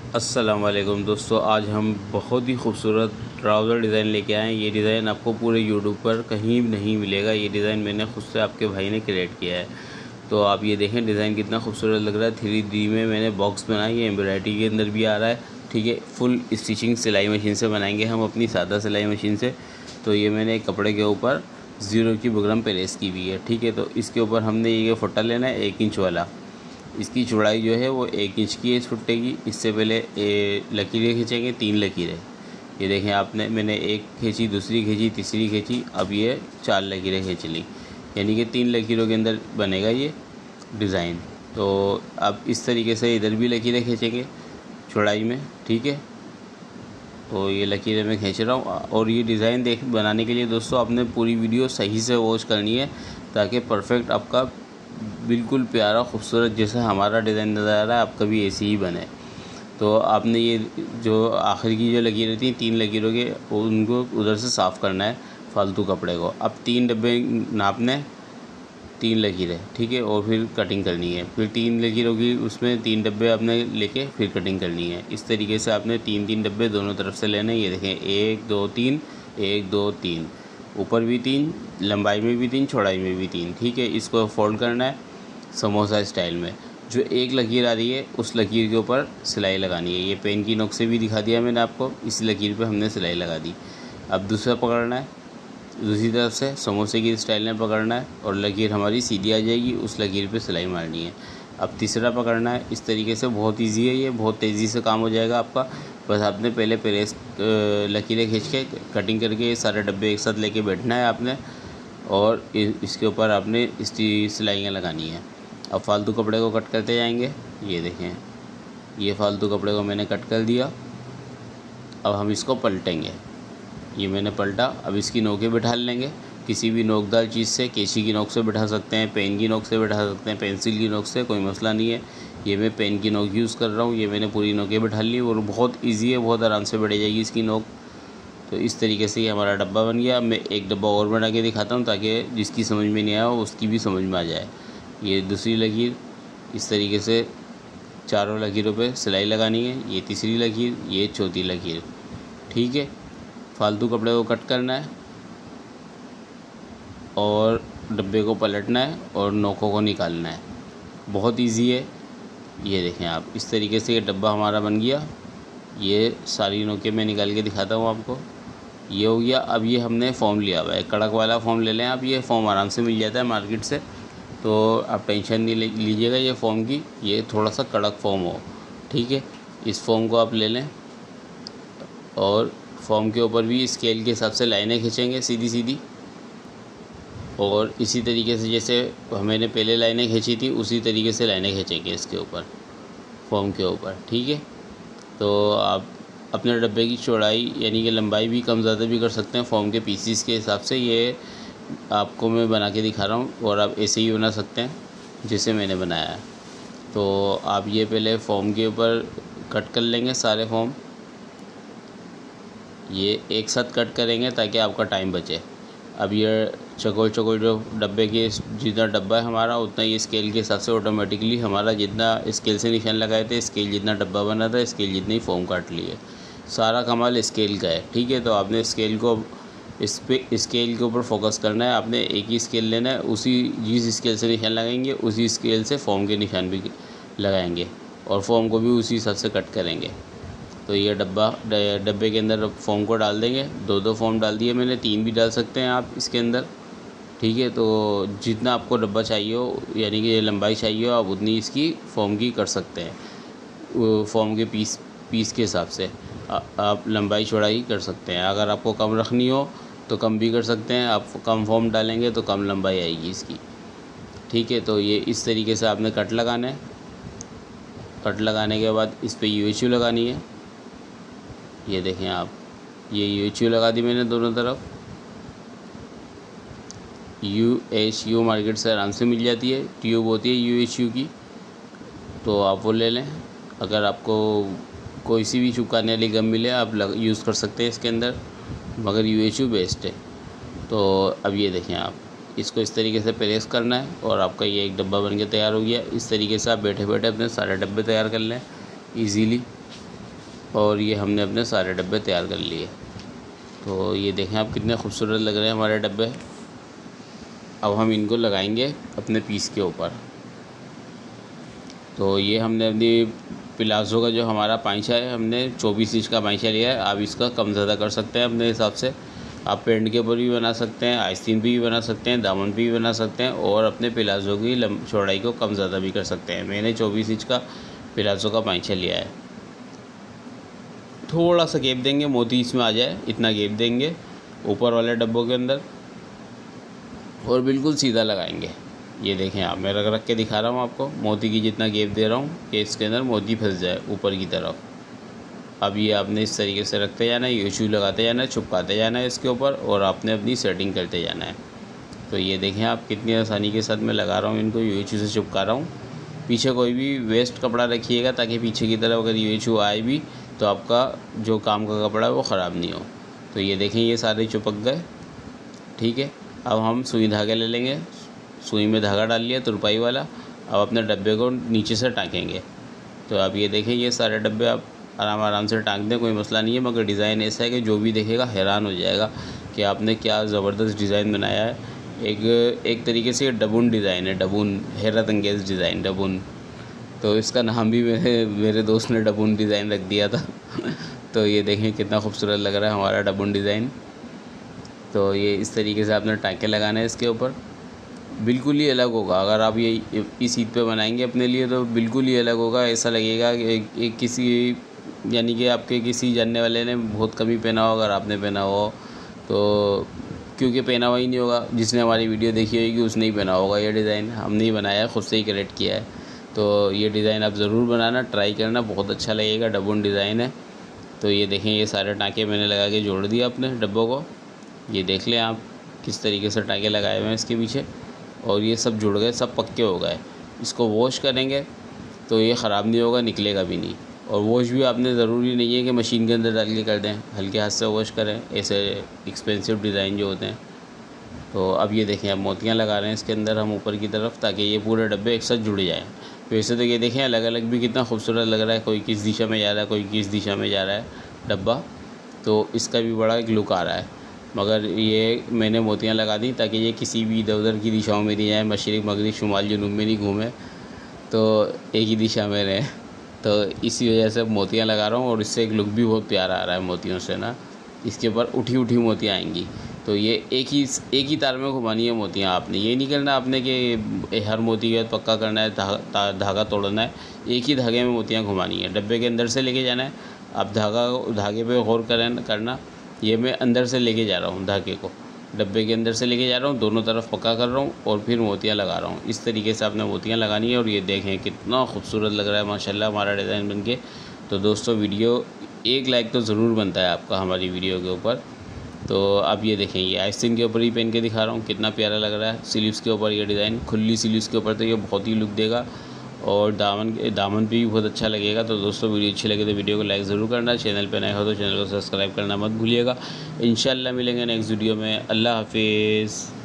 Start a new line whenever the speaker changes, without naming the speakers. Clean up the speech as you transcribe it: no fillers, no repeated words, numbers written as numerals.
अस्सलाम वालेकुम दोस्तों, आज हम बहुत ही खूबसूरत ट्राउज़र डिज़ाइन लेके आए हैं। ये डिज़ाइन आपको पूरे यूट्यूब पर कहीं नहीं मिलेगा। ये डिज़ाइन मैंने खुद से आपके भाई ने क्रिएट किया है। तो आप ये देखें डिज़ाइन कितना खूबसूरत लग रहा है। 3D में मैंने बॉक्स बनाई है, एम्ब्रॉयडरी के अंदर भी आ रहा है। ठीक है, फुल स्टिचिंग सिलाई मशीन से बनाएंगे हम, अपनी सादा सिलाई मशीन से। तो ये मैंने एक कपड़े के ऊपर 0 की बुकरम प्रेस की हुई है। ठीक है, तो इसके ऊपर हमने ये फुट्टा लेना है 1 इंच वाला। इसकी चौड़ाई जो है वो 1 इंच की है इस फुट्टे की। इससे पहले लकीरें खींचेंगे, 3 लकीरें। ये देखें आपने, मैंने एक खींची, दूसरी खींची, तीसरी खींची, अब ये 4 लकीरें खींच ली, यानी कि 3 लकीरों के अंदर बनेगा ये डिज़ाइन। तो अब इस तरीके से इधर भी लकीरें खींचेंगे चौड़ाई में। ठीक है, तो ये लकीरें मैं खींच रहा हूँ। और ये डिज़ाइन बनाने के लिए दोस्तों आपने पूरी वीडियो सही से वॉच करनी है, ताकि परफेक्ट आपका बिल्कुल प्यारा खूबसूरत जैसा हमारा डिज़ाइन नज़र आ रहा है आपका भी ऐसे ही बने। तो आपने ये जो आखिर की जो लकीरें थी 3 लकीरों के, उनको उधर से साफ़ करना है फालतू कपड़े को। अब 3 डब्बे नापने, 3 लकीरें। ठीक है, और फिर कटिंग करनी है। फिर 3 लकीरों की उसमें 3 डब्बे आपने लेके फिर कटिंग करनी है। इस तरीके से आपने 3-3 डब्बे दोनों तरफ से लेने। ये देखें 1 2 3, 1 2 3, ऊपर भी 3, लंबाई में भी 3, चौड़ाई में भी 3। ठीक है, इसको फोल्ड करना है समोसा स्टाइल में। जो एक लकीर आ रही है उस लकीर के ऊपर सिलाई लगानी है। ये पेन की नोक से भी दिखा दिया मैंने आपको, इस लकीर पे हमने सिलाई लगा दी। अब दूसरा पकड़ना है, दूसरी तरफ से समोसे की स्टाइल में पकड़ना है और लकीर हमारी सीधी आ जाएगी, उस लकीर पे सिलाई मारनी है। अब तीसरा पकड़ना है। इस तरीके से बहुत इजी है, ये बहुत तेज़ी से काम हो जाएगा आपका। बस आपने पहले प्रेस लकीरें खींच के कटिंग करके ये सारे डब्बे एक साथ लेके बैठना है आपने, और इसके ऊपर आपने सिलाइयाँ लगानी है। अब फालतू कपड़े को कट करते जाएंगे। ये देखें, ये फालतू कपड़े को मैंने कट कर दिया। अब हम इसको पलटेंगे। ये मैंने पलटा। अब इसकी नोकें बिठा लेंगे किसी भी नोकदार चीज़ से। कैंची की नोक से बिठा सकते हैं, पेन की नोक से बिठा सकते हैं, पेंसिल की नोक से, कोई मसला नहीं है। ये मैं पेन की नोक यूज़ कर रहा हूँ। ये मैंने पूरी नोकें बिठा ली और बहुत ईजी है, बहुत आराम से बढ़ जाएगी इसकी नोक। तो इस तरीके से ये हमारा डब्बा बन गया। मैं एक डब्बा और बना के दिखाता हूँ, ताकि जिसकी समझ में नहीं आया उसकी भी समझ में आ जाए। ये दूसरी लकीर, इस तरीके से चारों लकीरों पे सिलाई लगानी है। ये तीसरी लकीर, ये चौथी लकीर। ठीक है, फालतू कपड़े को कट करना है और डब्बे को पलटना है और नोकों को निकालना है। बहुत इजी है। ये देखें आप, इस तरीके से ये डब्बा हमारा बन गया। ये सारी नोकें मैं निकाल के दिखाता हूँ आपको। ये हो गया। अब ये हमने फॉर्म लिया हुआ है, कड़क वाला फॉर्म ले लें आप। ये फॉर्म आराम से मिल जाता है मार्केट से, तो आप टेंशन नहीं लीजिएगा ये फॉर्म की। ये थोड़ा सा कड़क फॉर्म हो। ठीक है, इस फॉर्म को आप ले लें और फॉर्म के ऊपर भी स्केल के हिसाब से लाइनें खींचेंगे सीधी सीधी। और इसी तरीके से जैसे मैंने पहले लाइनें खींची थी उसी तरीके से लाइनें खींचेंगे इसके ऊपर, फॉर्म के ऊपर। ठीक है, तो आप अपने डब्बे की चौड़ाई यानी कि लंबाई भी कम ज़्यादा भी कर सकते हैं फॉर्म के पीसीस के हिसाब से। ये आपको मैं बना के दिखा रहा हूँ, और आप ऐसे ही बना सकते हैं जैसे मैंने बनाया है। तो आप ये पहले फॉर्म के ऊपर कट कर लेंगे सारे फॉर्म। ये एक साथ कट करेंगे ताकि आपका टाइम बचे। अब ये चकोर चकोर जो डब्बे के, जितना डब्बा है हमारा उतना ही स्केल के हिसाब से ऑटोमेटिकली हमारा जितना स्केल से निशान लगाए थे, स्केल जितना डब्बा बना था, स्केल जितने ही फॉर्म काट लिए। सारा कमाल स्केल का है। ठीक है, तो आपने स्केल को स्केल के ऊपर फोकस करना है। आपने एक ही स्केल लेना है, उसी जिस स्केल से निशान लगाएंगे उसी स्केल से फॉर्म के निशान भी लगाएंगे, और फॉर्म को भी उसी हिसाब से कट करेंगे। तो ये डब्बे के अंदर फॉर्म को डाल देंगे। 2-2 फॉर्म डाल दिए मैंने, 3 भी डाल सकते हैं आप इसके अंदर। ठीक है, तो जितना आपको डब्बा चाहिए हो, यानी कि लंबाई चाहिए हो, आप उतनी इसकी फॉर्म की कर सकते हैं। वो फॉर्म के पीस के हिसाब से आप लंबाई चौड़ाई कर सकते हैं। अगर आपको कम रखनी हो तो कम भी कर सकते हैं। आप कम फॉर्म डालेंगे तो कम लंबाई आएगी इसकी। ठीक है, तो ये इस तरीके से आपने कट लगाना है। कट लगाने के बाद इस पर UHU लगानी है। ये देखें आप, ये UHU लगा दी मैंने दोनों तरफ। UHU मार्केट से आराम से मिल जाती है, ट्यूब होती है UHU की, तो आप वो ले लें। अगर आपको कोई सी भी चिपकाने वाली गम मिले आप यूज़ कर सकते हैं इसके अंदर, मगर UHU बेस्ट है। तो अब ये देखें आप, इसको इस तरीके से प्रेस करना है और आपका ये एक डब्बा बन के तैयार हो गया। इस तरीके से आप बैठे बैठे अपने सारे डब्बे तैयार कर लें ईज़िली। और ये हमने अपने सारे डब्बे तैयार कर लिए। तो ये देखें आप कितने खूबसूरत लग रहे हैं हमारे डब्बे। अब हम इनको लगाएंगे अपने पीस के ऊपर। तो ये हमने अपनी प्लाज़ो का जो हमारा पाइचा है, हमने 24 इंच का पाइचा लिया है। आप इसका कम ज़्यादा कर सकते हैं अपने हिसाब से। आप पेंट के ऊपर भी बना सकते हैं, आस्तीन भी बना सकते हैं, दामन भी बना सकते हैं, और अपने प्लाज़ो की चौड़ाई को कम ज़्यादा भी कर सकते हैं। मैंने 24 इंच का प्लाज़ो का पाइचा लिया है। थोड़ा सा गैप देंगे, मोती इसमें आ जाए, इतना गैप देंगे ऊपर वाले डब्बों के अंदर, और बिल्कुल सीधा लगाएंगे। ये देखें आप, मैं रख के दिखा रहा हूँ आपको, मोती की जितना गैप दे रहा हूँ कि इसके अंदर मोती फंस जाए ऊपर की तरफ। अब ये आपने इस तरीके से रखते जाना है, यूशू लगाते जाना है, चिपकाते जाना है इसके ऊपर, और आपने अपनी सेटिंग करते जाना है। तो ये देखें आप कितनी आसानी के साथ मैं लगा रहा हूँ इनको, यूशू से चिपका रहा हूँ। पीछे कोई भी वेस्ट कपड़ा रखिएगा ताकि पीछे की तरफ अगर यूशू आए भी तो आपका जो काम का कपड़ा है वो ख़राब नहीं हो। तो ये देखें ये सारे चिपक गए। ठीक है, अब हम सुई धागे ले लेंगे। सुई में धागा डाल लिया तुरपाई वाला। अब अपने डब्बे को नीचे से टाँकेंगे। तो आप ये देखें ये सारे डब्बे आप आराम से टाँक दें, कोई मसला नहीं है। मगर डिज़ाइन ऐसा है कि जो भी देखेगा हैरान हो जाएगा कि आपने क्या ज़बरदस्त डिज़ाइन बनाया है। एक तरीके से डबून डिज़ाइन है, डबून, हैरत अंगेज़ डिज़ाइन, डबून। तो इसका नाम भी मेरे दोस्त ने डबून डिज़ाइन रख दिया था। तो ये देखें कितना खूबसूरत लग रहा है हमारा डबून डिज़ाइन। तो ये इस तरीके से आपने टाँके लगाना है इसके ऊपर। बिल्कुल ही अलग होगा अगर आप ये इस ईद पे बनाएंगे अपने लिए, तो बिल्कुल ही अलग होगा। ऐसा लगेगा कि किसी यानी कि आपके किसी जानने वाले ने बहुत कम ही पहना हो, अगर आपने पहना हो तो, क्योंकि पहना हुआ ही नहीं होगा। जिसने हमारी वीडियो देखी होगी उसने ही पहना होगा। ये डिज़ाइन हमने ही बनाया है, ख़ुद से ही क्रिएट किया है। तो ये डिज़ाइन आप ज़रूर बनाना, ट्राई करना, बहुत अच्छा लगेगा। डबून डिज़ाइन है। तो ये देखें ये सारे टाँके मैंने लगा के जोड़ दिया अपने डब्बों को। ये देख लें आप किस तरीके से टाँके लगाए हुए हैं इसके पीछे, और ये सब जुड़ गए, सब पक्के हो गए। इसको वॉश करेंगे तो ये ख़राब नहीं होगा, निकलेगा भी नहीं। और वॉश भी आपने ज़रूरी नहीं है कि मशीन के अंदर डाल के कर दें, हल्के हाथ से वॉश करें ऐसे एक्सपेंसिव डिज़ाइन जो होते हैं। तो अब ये देखें, अब मोतियाँ लगा रहे हैं इसके अंदर हम ऊपर की तरफ, ताकि ये पूरे डब्बे एक साथ जुड़ जाएँ। वैसे तो ये देखें अलग अलग भी कितना खूबसूरत लग रहा है, कोई किस दिशा में जा रहा है, कोई किस दिशा में जा रहा है डब्बा। तो इसका भी बड़ा एक लुक आ रहा है। मगर ये मैंने मोतियाँ लगा दी ताकि ये किसी भी इधर उधर की दिशाओं में नहीं जाए, मशरिक़ मगरिब शुमाल जनूब में नहीं घूमे, तो एक ही दिशा में रहें। तो इसी वजह से मोतियाँ लगा रहा हूँ, और इससे एक लुक भी बहुत प्यारा आ रहा है मोतियों से ना। इसके ऊपर उठी उठी मोतियाँ आएंगी। तो ये एक ही तार में घुमानी है मोतियाँ। आपने ये नहीं करना आपने कि हर मोती के पक्का करना है, धागा तोड़ना है। एक ही धागे में मोतियाँ घुमानी है, डब्बे के अंदर से लेके जाना है। आप धागे पे गौर करना। ये मैं अंदर से लेके जा रहा हूँ, धागे को डब्बे के अंदर से लेके जा रहा हूँ, दोनों तरफ पक्का कर रहा हूँ, और फिर मोतियाँ लगा रहा हूँ। इस तरीके से आपने मोतियाँ लगानी है। और ये देखें कितना खूबसूरत लग रहा है माशाल्लाह हमारा डिज़ाइन बनके। तो दोस्तों वीडियो एक लाइक तो ज़रूर बनता है आपका हमारी वीडियो के ऊपर। तो अब ये देखें, ये आस्तीन के ऊपर ही पहन के दिखा रहा हूँ, कितना प्यारा लग रहा है। स्लीव्स के ऊपर ये डिज़ाइन, खुली स्लीव्स के ऊपर तो ये बहुत ही लुक देगा, और दामन पे भी बहुत अच्छा लगेगा। तो दोस्तों वीडियो अच्छी लगे तो वीडियो को लाइक ज़रूर करना, चैनल पे नए हो तो चैनल को सब्सक्राइब करना मत भूलिएगा। इंशाल्लाह मिलेंगे नेक्स्ट वीडियो में। अल्लाह हाफिज़।